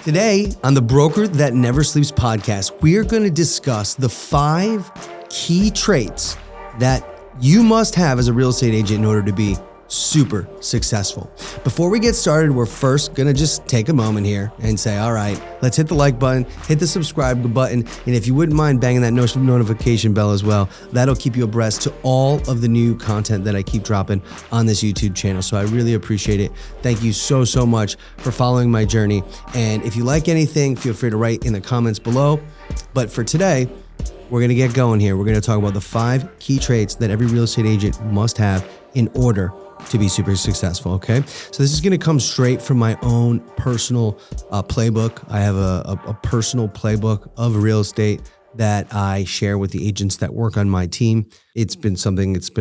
Today on the Broker That Never Sleeps podcast, we're going to discuss the 5 key traits that you must have as a real estate agent in order to be super successful. Before we get started, we're first going to just take a moment here and say, all right, let's hit the like button, hit the subscribe button, and if you wouldn't mind banging that notification bell as well, that'll keep you abreast to all of the new content that I keep dropping on this YouTube channel. So I really appreciate it. Thank you so much for following my journey. And if you like anything, feel free to write in the comments below. But for today, we're going to get going here. We're going to talk about the 5 key traits that every real estate agent must have in order to be super successful, okay? So this is gonna come straight from my own personal playbook. I have a personal playbook of real estate that I share with the agents that work on my team. It's been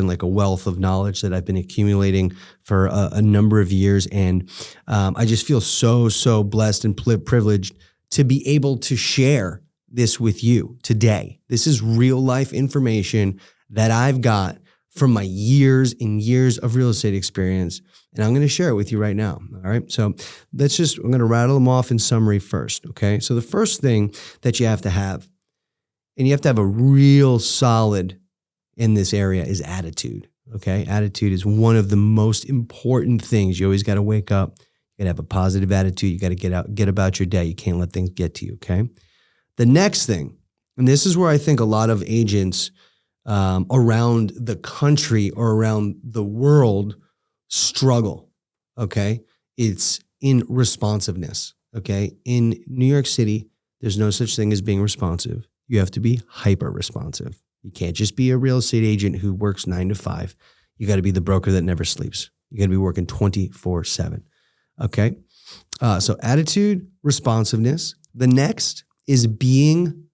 like a wealth of knowledge that I've been accumulating for a number of years. And I just feel so blessed and privileged to be able to share this with you today. This is real life information that I've got from my years and years of real estate experience, and I'm going to share it with you right now. All right. So I'm going to rattle them off in summary first. Okay. So the first thing that you have to have, and you have to have a real solid in this area, is attitude. Okay. Attitude is one of the most important things. You always got to wake up. You got to have a positive attitude. You got to get about your day. You can't let things get to you. Okay. The next thing, and this is where I think a lot of agents around the country or around the world struggle, okay? It's in responsiveness, okay? In New York City, there's no such thing as being responsive. You have to be hyper responsive. You can't just be a real estate agent who works 9 to 5. You got to be the broker that never sleeps. You got to be working 24/7, okay? So attitude, responsiveness. The next is being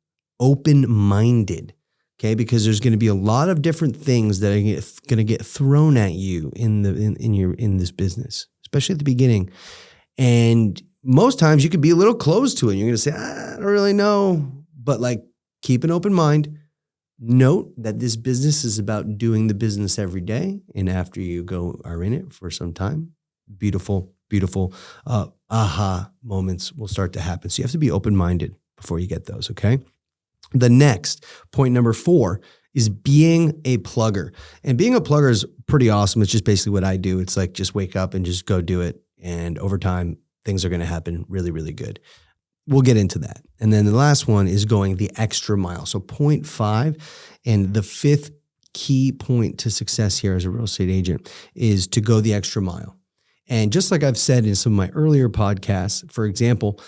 open-minded. Okay, because there's going to be a lot of different things that are going to get thrown at you in this business, especially at the beginning. And most times you could be a little closed to it. You're going to say, I don't really know, but like keep an open mind. Note that this business is about doing the business every day, and after you are in it for some time, beautiful aha moments will start to happen. So you have to be open-minded before you get those. Okay. The next, point number 4, is being a plugger. And being a plugger is pretty awesome. It's just basically what I do. It's like just wake up and just go do it. And over time, things are going to happen really good. We'll get into that. And then the last one is going the extra mile. So point 5, and the 5th key point to success here as a real estate agent is to go the extra mile. And just like I've said in some of my earlier podcasts, for example,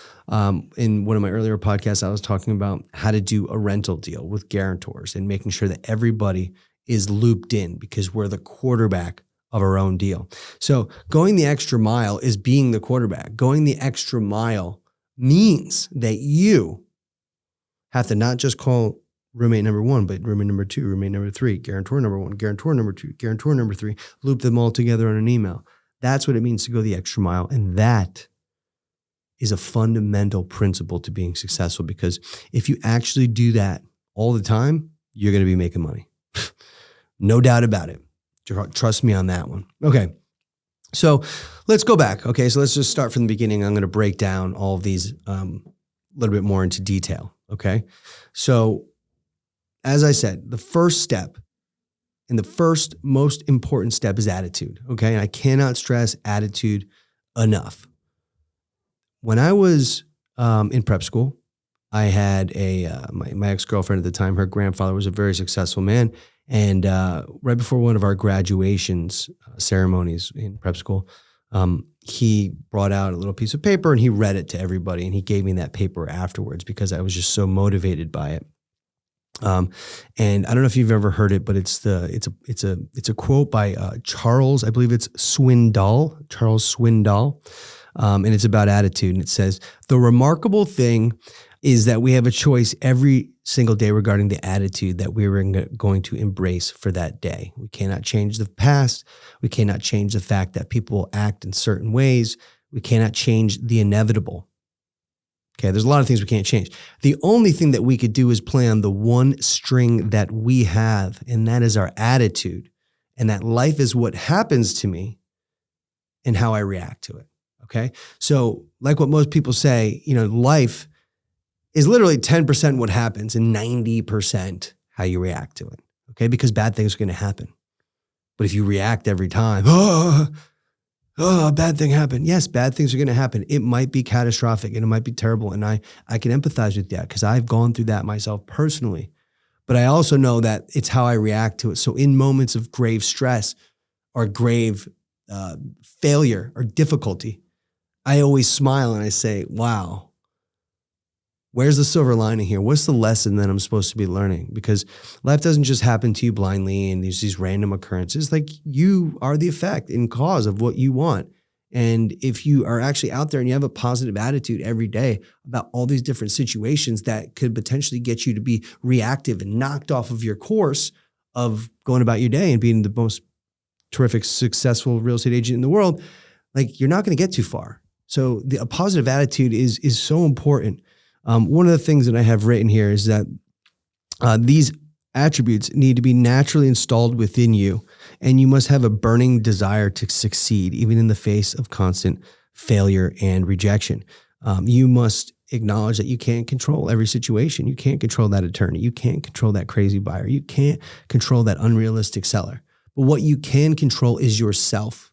in one of my earlier podcasts, I was talking about how to do a rental deal with guarantors and making sure that everybody is looped in because we're the quarterback of our own deal. So going the extra mile is being the quarterback. Going the extra mile means that you have to not just call roommate number 1, but roommate number 2, roommate number 3, guarantor number 1, guarantor number 2, guarantor number 3, loop them all together on an email. That's what it means to go the extra mile. And that is a fundamental principle to being successful, because if you actually do that all the time, you're going to be making money. No doubt about it. Trust me on that one. Okay. So let's go back. Okay. So let's just start from the beginning. I'm going to break down all of these a little bit more into detail. Okay. So as I said, the first step, and the first most important step, is attitude, okay? And I cannot stress attitude enough. When I was in prep school, I had my ex-girlfriend at the time, her grandfather was a very successful man. And right before one of our graduations ceremonies in prep school, he brought out a little piece of paper and he read it to everybody. And he gave me that paper afterwards because I was just so motivated by it. And I don't know if you've ever heard it, but it's a quote by Charles, I believe it's Charles Swindoll. And it's about attitude. And it says, the remarkable thing is that we have a choice every single day regarding the attitude that we're going to embrace for that day. We cannot change the past. We cannot change the fact that people will act in certain ways. We cannot change the inevitable. Okay, there's a lot of things we can't change. The only thing that we could do is play on the one string that we have, and that is our attitude. And that life is what happens to me and how I react to it. Okay. So like what most people say, life is literally 10% what happens and 90% how you react to it. Okay. Because bad things are going to happen. But if you react every time, bad thing happened. Yes, bad things are going to happen. It might be catastrophic and it might be terrible. And I can empathize with that because I've gone through that myself personally. But I also know that it's how I react to it. So in moments of grave stress or grave failure or difficulty, I always smile and I say, wow, where's the silver lining here? What's the lesson that I'm supposed to be learning? Because life doesn't just happen to you blindly and there's these random occurrences. Like, you are the effect and cause of what you want. And if you are actually out there and you have a positive attitude every day about all these different situations that could potentially get you to be reactive and knocked off of your course of going about your day and being the most terrific, successful real estate agent in the world, like, you're not going to get too far. So a positive attitude is so important. One of the things that I have written here is that these attributes need to be naturally installed within you, and you must have a burning desire to succeed, even in the face of constant failure and rejection. You must acknowledge that you can't control every situation. You can't control that attorney. You can't control that crazy buyer. You can't control that unrealistic seller. But what you can control is yourself,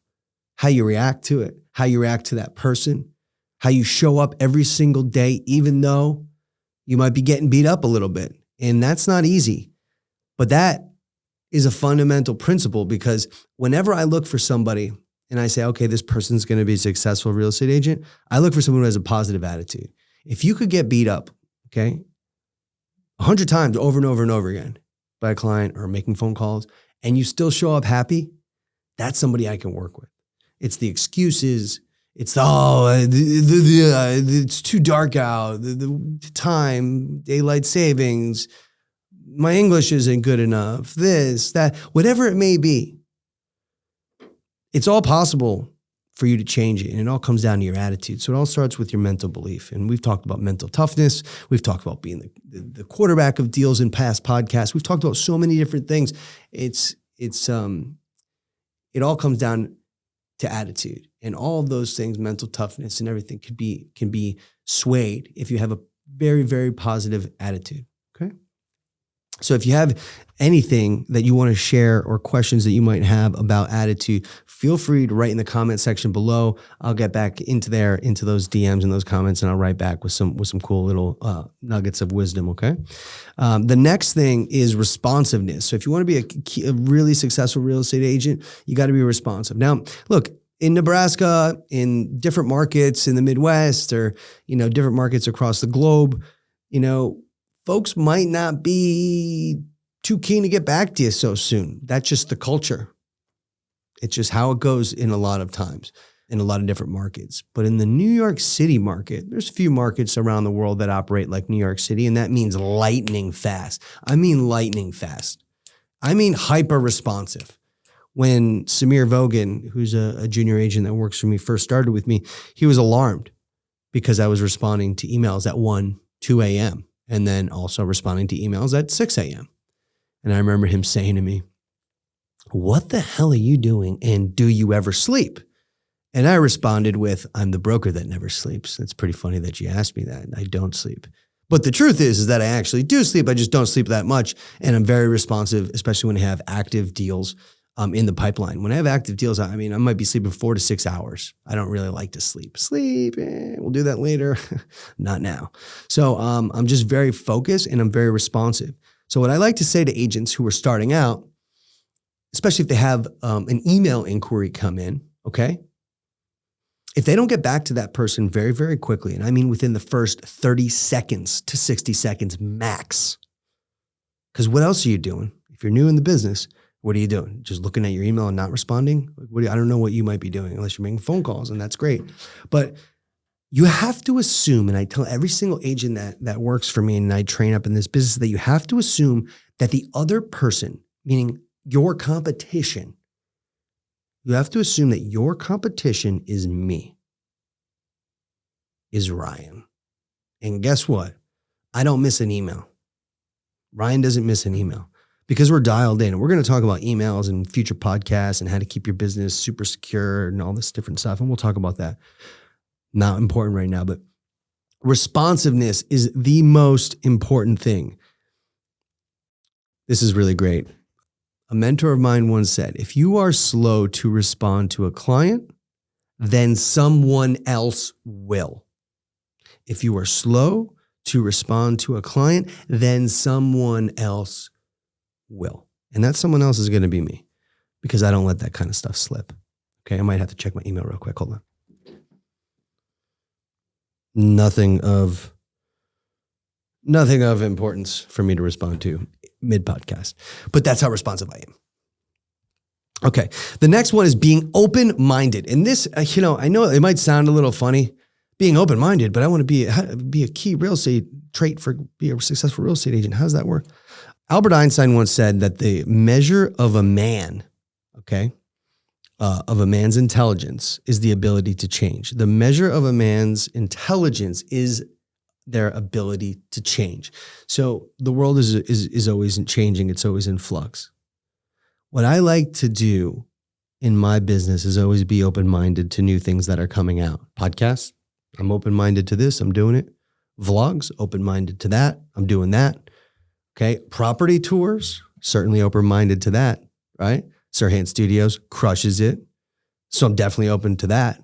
how you react to it, how you react to that person, how you show up every single day, even though you might be getting beat up a little bit. And that's not easy. But that is a fundamental principle, because whenever I look for somebody and I say, okay, this person's going to be a successful real estate agent, I look for someone who has a positive attitude. If you could get beat up, okay, 100 times over and over and over again by a client or making phone calls, and you still show up happy, that's somebody I can work with. It's the excuses. It's it's too dark out, the time, daylight savings, my English isn't good enough, this, that, whatever it may be. It's all possible for you to change it, and it all comes down to your attitude. So it all starts with your mental belief. And we've talked about mental toughness. We've talked about being the quarterback of deals in past podcasts. We've talked about so many different things. It all comes down to attitude, and all of those things, mental toughness and everything, can be swayed if you have a very, very positive attitude. Okay. So if you have anything that you want to share or questions that you might have about attitude, feel free to write in the comment section below. I'll get back into those DMs and those comments, and I'll write back with some cool little nuggets of wisdom. Okay. The next thing is responsiveness. So if you want to be a really successful real estate agent, you got to be responsive. Now, look, in Nebraska, in different markets in the Midwest, or, different markets across the globe, folks might not be too keen to get back to you so soon. That's just the culture. It's just how it goes in a lot of times, in a lot of different markets. But in the New York City market, there's a few markets around the world that operate like New York City, and that means lightning fast. I mean lightning fast. I mean hyper responsive. When Samir Vogan, who's a junior agent that works for me, first started with me, he was alarmed because I was responding to emails at 1, 2 a.m. and then also responding to emails at 6 a.m. And I remember him saying to me, "What the hell are you doing? And do you ever sleep?" And I responded with, "I'm the broker that never sleeps." It's pretty funny that you asked me that. I don't sleep. But the truth is that I actually do sleep. I just don't sleep that much. And I'm very responsive, especially when I have active deals in the pipeline. When I have active deals, I might be sleeping 4 to 6 hours. I don't really like to sleep. We'll do that later. Not now. So I'm just very focused, and I'm very responsive. So what I like to say to agents who are starting out, especially if they have an email inquiry come in, okay? If they don't get back to that person very, very quickly, and I mean within the first 30 seconds to 60 seconds max, because what else are you doing? If you're new in the business, what are you doing? Just looking at your email and not responding? I don't know what you might be doing, unless you're making phone calls, and that's great. But you have to assume, and I tell every single agent that works for me and I train up in this business, that you have to assume that the other person, meaning your competition, you have to assume that your competition is me, is Ryan. And guess what? I don't miss an email. Ryan doesn't miss an email, because we're dialed in. And we're going to talk about emails and future podcasts and how to keep your business super secure and all this different stuff. And we'll talk about that. Not important right now, but responsiveness is the most important thing. This is really great. A mentor of mine once said, if you are slow to respond to a client, then someone else will. If you are slow to respond to a client, then someone else will. And that someone else is going to be me, because I don't let that kind of stuff slip. Okay, I might have to check my email real quick. Hold on. Nothing of importance for me to respond to mid-podcast. But that's how responsive I am. Okay, the next one is being open-minded. And this, I know it might sound a little funny, being open-minded, but I want to be a key real estate trait for be a successful real estate agent. How does that work? Albert Einstein once said that the measure of a man, of a man's intelligence is the ability to change. The measure of a man's intelligence is their ability to change. So the world is always changing. It's always in flux. What I like to do in my business is always be open-minded to new things that are coming out. Podcasts, I'm open-minded to this. I'm doing it. Vlogs, open-minded to that. I'm doing that. Okay. Property tours, certainly open-minded to that, right? Sirhan Studios crushes it. So I'm definitely open to that,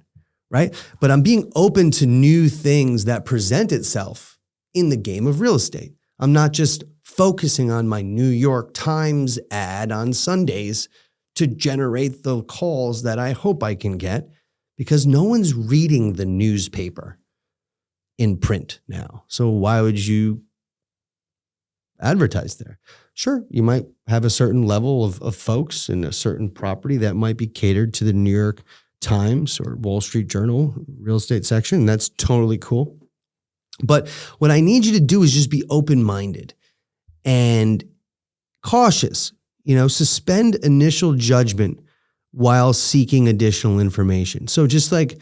right? But I'm being open to new things that present itself in the game of real estate. I'm not just focusing on my New York Times ad on Sundays to generate the calls that I hope I can get, because no one's reading the newspaper in print now. So why would you advertise there? Sure, you might have a certain level of folks in a certain property that might be catered to the New York Times or Wall Street Journal real estate section. And that's totally cool. But what I need you to do is just be open-minded and cautious. Suspend initial judgment while seeking additional information. So just like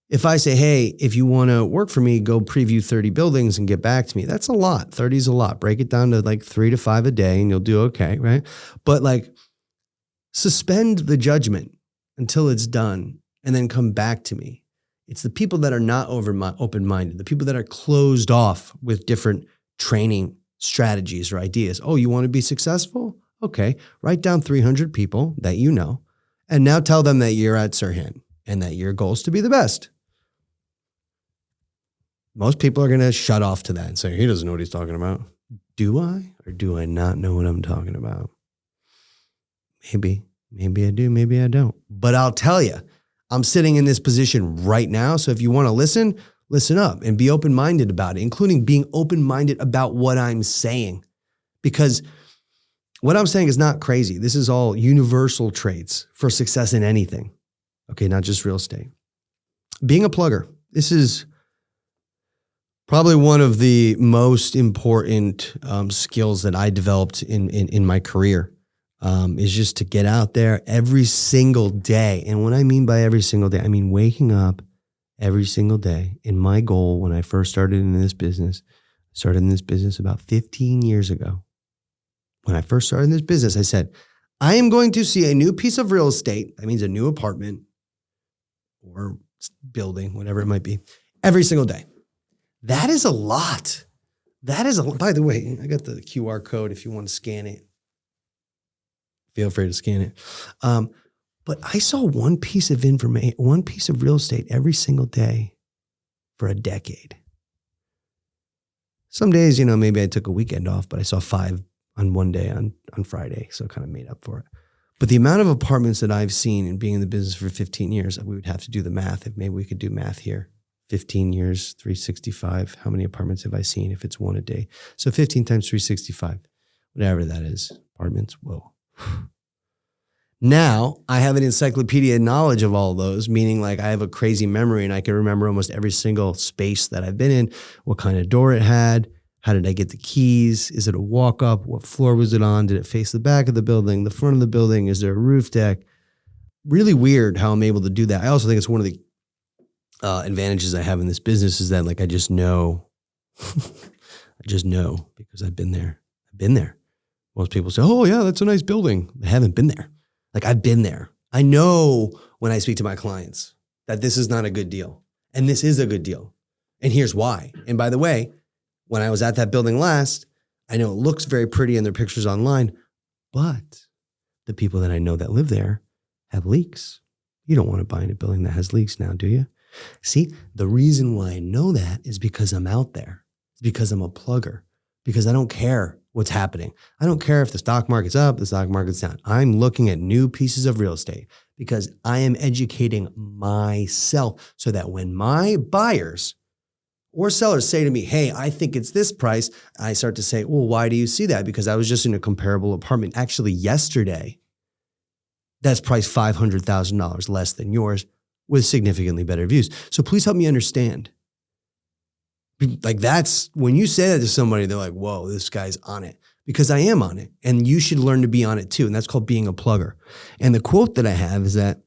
if I say, hey, if you want to work for me, go preview 30 buildings and get back to me. That's a lot. 30 is a lot. Break it down to like 3 to 5 a day and you'll do okay, right? But suspend the judgment until it's done and then come back to me. It's the people that are not open-minded, the people that are closed off with different training strategies or ideas. Oh, you want to be successful? Okay, write down 300 people that you know, and now tell them that you're at Sirhan and that your goal is to be the best. Most people are going to shut off to that and say, he doesn't know what he's talking about. Do I or do I not know what I'm talking about? Maybe I do, maybe I don't. But I'll tell you, I'm sitting in this position right now. So if you want to listen up and be open-minded about it, including being open-minded about what I'm saying. Because what I'm saying is not crazy. This is all universal traits for success in anything. Okay, not just real estate. Being a plugger. This is probably one of the most important skills that I developed in my career. Is just to get out there every single day. And what I mean by every single day, I mean waking up every single day. And my goal when I first started in this business, about 15 years ago. When I first started in this business, I said, I am going to see a new piece of real estate. That means a new apartment or building, whatever it might be, every single day. That is a lot. By the way, I got the QR code if you want to scan it. Feel free to scan it. But I saw one piece of information, one piece of real estate every single day for a decade. Some days, maybe I took a weekend off, but I saw 5 on one day on Friday. So kind of made up for it. But the amount of apartments that I've seen in being in the business for 15 years, we would have to do the math. If maybe we could do math here. 15 years, 365. How many apartments have I seen if it's one a day? So 15 times 365, whatever that is. Apartments, whoa. Now I have an encyclopedia knowledge of all those, meaning I have a crazy memory and I can remember almost every single space that I've been in, what kind of door it had, how did I get the keys, is it a walk-up, what floor was it on, did it face the back of the building, the front of the building, is there a roof deck? Really weird how I'm able to do that. I also think it's one of the advantages I have in this business is that I just know, because I've been there. Most people say, oh yeah, that's a nice building. I haven't been there. I've been there. I know when I speak to my clients that this is not a good deal. And this is a good deal. And here's why. And by the way, when I was at that building last, I know it looks very pretty in their pictures online, but the people that I know that live there have leaks. You don't want to buy in a building that has leaks now, do you? See, the reason why I know that is because I'm out there. It's because I'm a plugger, because I don't care what's happening. I don't care if the stock market's up, the stock market's down. I'm looking at new pieces of real estate because I am educating myself so that when my buyers or sellers say to me, hey, I think it's this price, I start to say, well, why do you see that? Because I was just in a comparable apartment actually yesterday that's priced $500,000 less than yours with significantly better views. So please help me understand. Like that's, when you say that to somebody, they're like, whoa, this guy's on it. Because I am on it. And you should learn to be on it too. And that's called being a plugger. And the quote that I have is that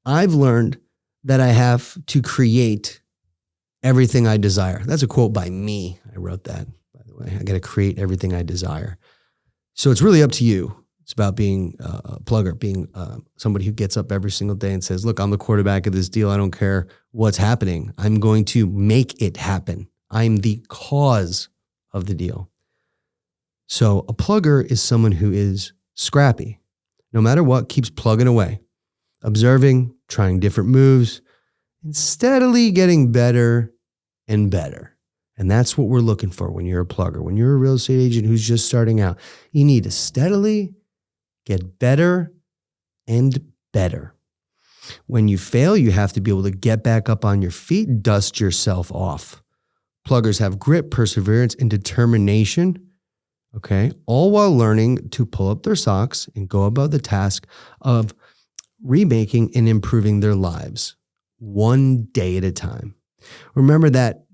I've learned that I have to create everything I desire. That's a quote by me. I wrote that, by the way. I got to create everything I desire. So it's really up to you. It's about being a plugger, being somebody who gets up every single day and says, look, I'm the quarterback of this deal. I don't care what's happening. I'm going to make it happen. I'm the cause of the deal. So a plugger is someone who is scrappy. No matter what, keeps plugging away, observing, trying different moves, and steadily getting better and better. And that's what we're looking for when you're a plugger. When you're a real estate agent who's just starting out, you need to steadily get better and better. When you fail, you have to be able to get back up on your feet, dust yourself off. Pluggers have grit, perseverance, and determination, okay, all while learning to pull up their socks and go about the task of remaking and improving their lives one day at a time. Remember that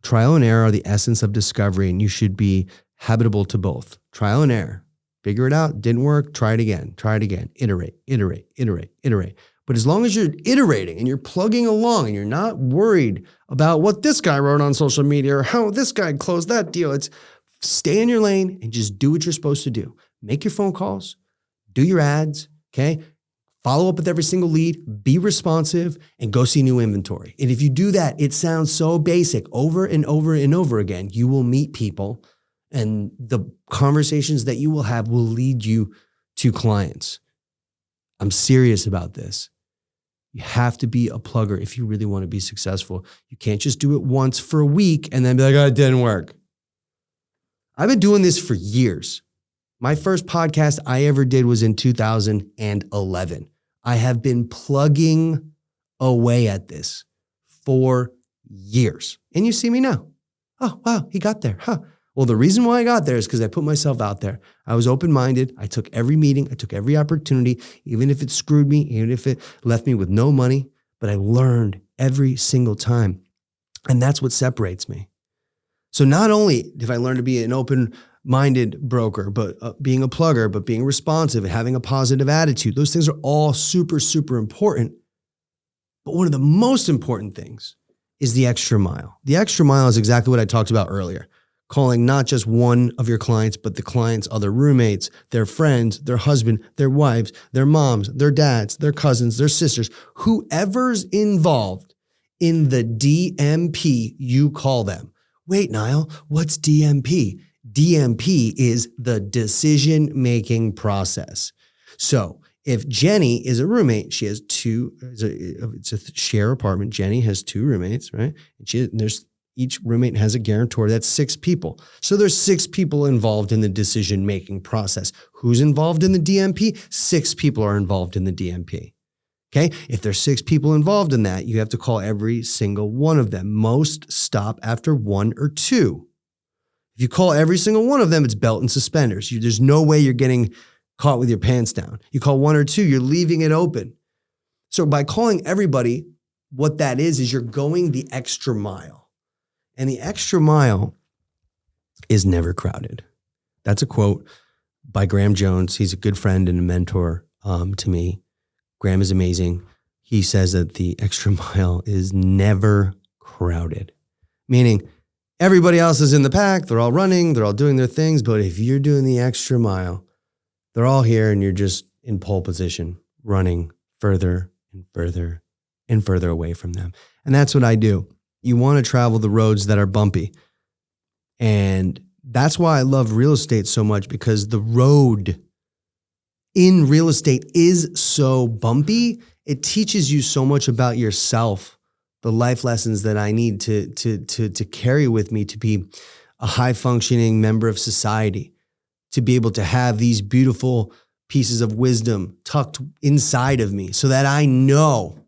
trial and error are the essence of discovery, and you should be habitable to both. Trial and error. Figure it out. Didn't work. Try it again. Try it again. Iterate, iterate, iterate, iterate. But as long as you're iterating and you're plugging along and you're not worried about what this guy wrote on social media or how this guy closed that deal, it's stay in your lane and just do what you're supposed to do. Make your phone calls. Do your ads. Okay. Follow up with every single lead, be responsive, and go see new inventory. And if you do that, it sounds so basic over and over and over again. You will meet people, and the conversations that you will have will lead you to clients. I'm serious about this. You have to be a plugger if you really want to be successful. You can't just do it once for a week and then be like, oh, it didn't work. I've been doing this for years. My first podcast I ever did was in 2011. I have been plugging away at this for years. And you see me now. Oh, wow, he got there. Huh. Well, the reason why I got there is because I put myself out there. I was open-minded. I took every meeting. I took every opportunity, even if it screwed me, even if it left me with no money. But I learned every single time. And that's what separates me. So not only did I learn to be an open-minded broker, but being a plugger, but being responsive and having a positive attitude, those things are all super, super important. But one of the most important things is the extra mile. The extra mile is exactly what I talked about earlier. Calling not just one of your clients, but the client's other roommates, their friends, their husband, their wives, their moms, their dads, their cousins, their sisters, whoever's involved in the DMP, you call them. Wait, Niall, what's DMP? DMP is the decision-making process. So if Jenny is a roommate, she has it's a share apartment. Jenny has two roommates, right? And each roommate has a guarantor. That's 6 people. So there's 6 people involved in the decision-making process. Who's involved in the DMP? 6 people are involved in the DMP. Okay? If there's 6 people involved in that, you have to call every single one of them. Most stop after 1 or 2. If you call every single one of them, it's belt and suspenders. There's no way you're getting caught with your pants down. You call 1 or 2, you're leaving it open. So by calling everybody, what that is you're going the extra mile. And the extra mile is never crowded. That's a quote by Graham Jones. He's a good friend and a mentor to me. Graham is amazing. He says that the extra mile is never crowded, meaning everybody else is in the pack. They're all running. They're all doing their things. But if you're doing the extra mile, they're all here and you're just in pole position, running further and further and further away from them. And that's what I do. You want to travel the roads that are bumpy. And that's why I love real estate so much, because the road in real estate is so bumpy. It teaches you so much about yourself, the life lessons that I need to carry with me to be a high functioning member of society, to be able to have these beautiful pieces of wisdom tucked inside of me so that I know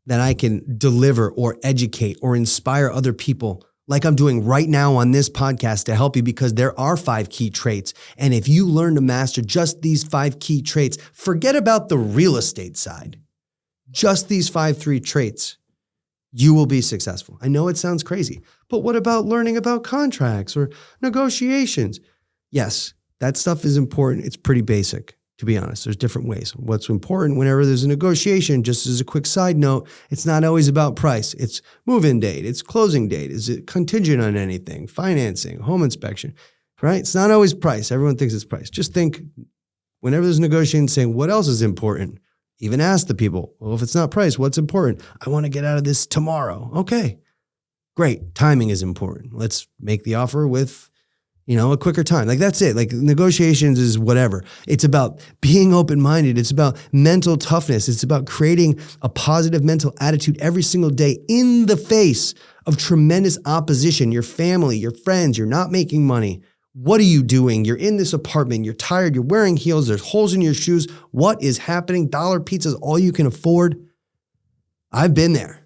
that I can deliver or educate or inspire other people like I'm doing right now on this podcast to help you, because there are 5 key traits. And if you learn to master just these 5 key traits, forget about the real estate side, just these 5 traits, you will be successful. I know it sounds crazy, but what about learning about contracts or negotiations? Yes, that stuff is important. It's pretty basic, to be honest. There's different ways. What's important whenever there's a negotiation, just as a quick side note, it's not always about price. It's move-in date. It's closing date. Is it contingent on anything? Financing, home inspection, right? It's not always price. Everyone thinks it's price. Just think whenever there's negotiating, saying what else is important? Even ask the people, well, if it's not price, what's important? I want to get out of this tomorrow. Okay, great. Timing is important. Let's make the offer with, a quicker time. Like that's it. Like negotiations is whatever. It's about being open-minded. It's about mental toughness. It's about creating a positive mental attitude every single day in the face of tremendous opposition. Your family, your friends, you're not making money. What are you doing? You're in this apartment. You're tired. You're wearing heels. There's holes in your shoes. What is happening? Dollar pizza is all you can afford. I've been there.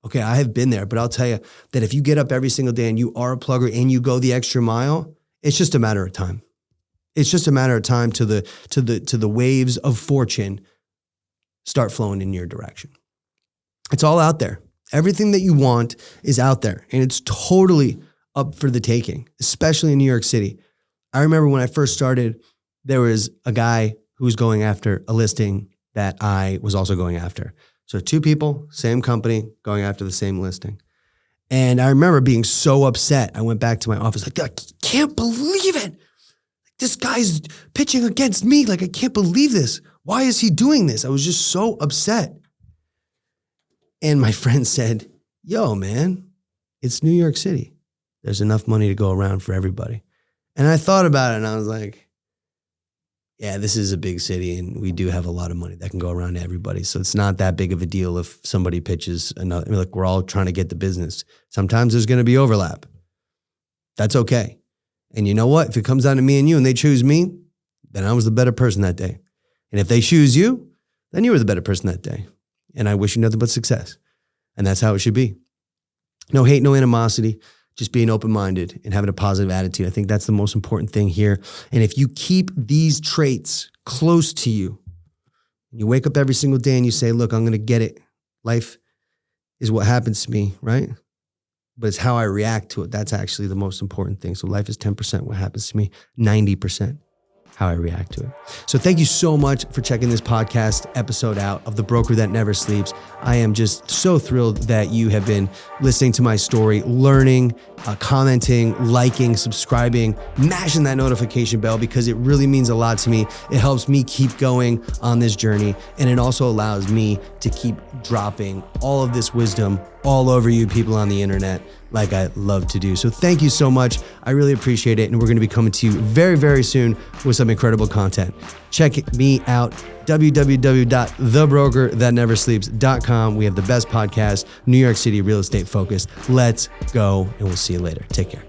Okay, I have been there, but I'll tell you that if you get up every single day and you are a plugger and you go the extra mile, it's just a matter of time. It's just a matter of time to the waves of fortune start flowing in your direction. It's all out there. Everything that you want is out there, and it's totally up for the taking, especially in New York City. I remember when I first started, there was a guy who was going after a listing that I was also going after. So 2 people, same company, going after the same listing. And I remember being so upset. I went back to my office like, I can't believe it. This guy's pitching against me. Like, I can't believe this. Why is he doing this? I was just so upset. And my friend said, yo, man, it's New York City. There's enough money to go around for everybody. And I thought about it and I was like, yeah, this is a big city and we do have a lot of money that can go around to everybody. So it's not that big of a deal if somebody pitches another. Like, we're all trying to get the business. Sometimes there's going to be overlap. That's okay. And you know what? If it comes down to me and you and they choose me, then I was the better person that day. And if they choose you, then you were the better person that day. And I wish you nothing but success. And that's how it should be. No hate, no animosity. Just being open-minded and having a positive attitude. I think that's the most important thing here. And if you keep these traits close to you, you wake up every single day and you say, look, I'm going to get it. Life is what happens to me, right? But it's how I react to it. That's actually the most important thing. So life is 10% what happens to me, 90% how I react to it. So thank you so much for checking this podcast episode out of The Broker That Never Sleeps. I am just so thrilled that you have been listening to my story, learning, commenting, liking, subscribing, mashing that notification bell, because it really means a lot to me. It helps me keep going on this journey. And it also allows me to keep dropping all of this wisdom all over you people on the internet, like I love to do. So thank you so much. I really appreciate it. And we're going to be coming to you very, very soon with some incredible content. Check me out, www.thebrokerthatneversleeps.com. We have the best podcast, New York City real estate focused. Let's go, and we'll see you later. Take care.